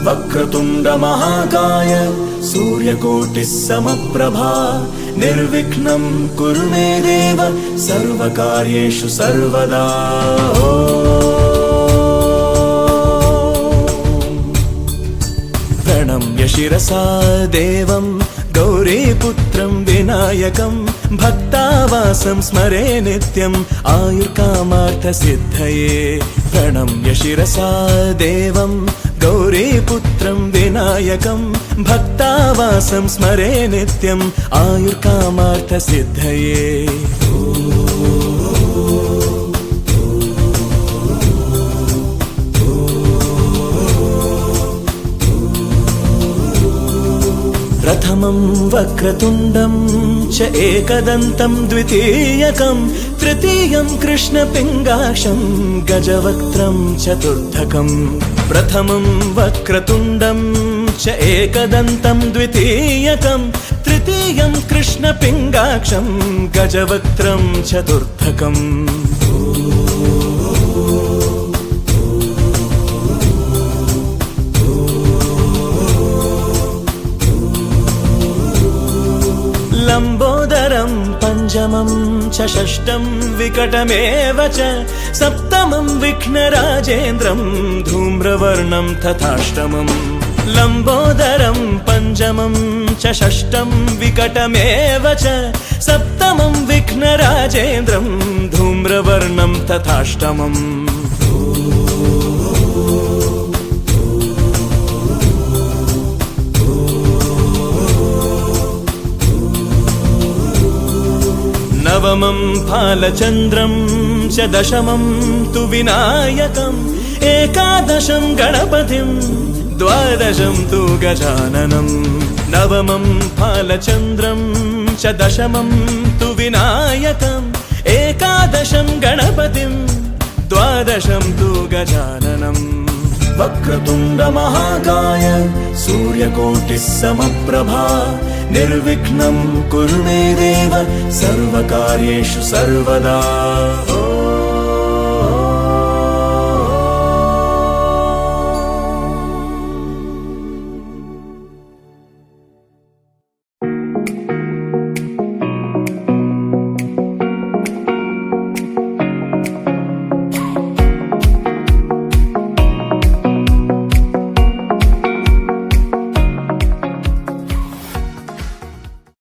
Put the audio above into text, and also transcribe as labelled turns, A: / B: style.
A: वक्रतुंड महाकाय सूर्यकोटिः समप्रभा निर्विघ्नं कुरु मे देव सर्वकार्येषु सर्वदा। प्रणम्य शिरसा देवं गौरीपुत्रं विनायकं भक्तावासं स्मरे नित्यम् आयुर्कामार्थसिद्धये। प्रणम्य शिरसा देवं गौरीपुत्रं विनायकं भक्तावासं स्मरे नित्यम् आयुर्कामार्थसिद्धये। प्रथमं वक्रतुण्डं च एकदन्तं द्वितीयकं तृतीयं कृष्णपिङ्गाक्षं गजवक्त्रं चतुर्थकं। प्रथमं वक्रतुण्डं च एकदन्तं द्वितीयकं तृतीयं कृष्णपिङ्गाक्षं गजवक्त्रं चतुर्थकम्। लंबोदरं पंचमं च षष्ठं विकटमेव च सप्तमं विघ्नराजेन्द्रं धूम्रवर्णं तथाष्टमं। लंबोदरं पंचमं च षष्ठं विकटमेव च सप्तमं विघ्नराजेन्द्रं धूम्रवर्णं तथाष्टमम्। नवमं फालचन्द्रं च दशमं तु विनायकम् एकादशं गणपतिं द्वादशं तु गजाननं। नवमं फालचन्द्रं च दशमं तु विनायकम् एकादशं गणपतिं द्वादशं तु गजाननम्। वक्रतुंड महाकाय सूर्यकोटिः समप्रभा निर्विघ्नं कुरु मे देव सर्वकार्येषु सर्वदा।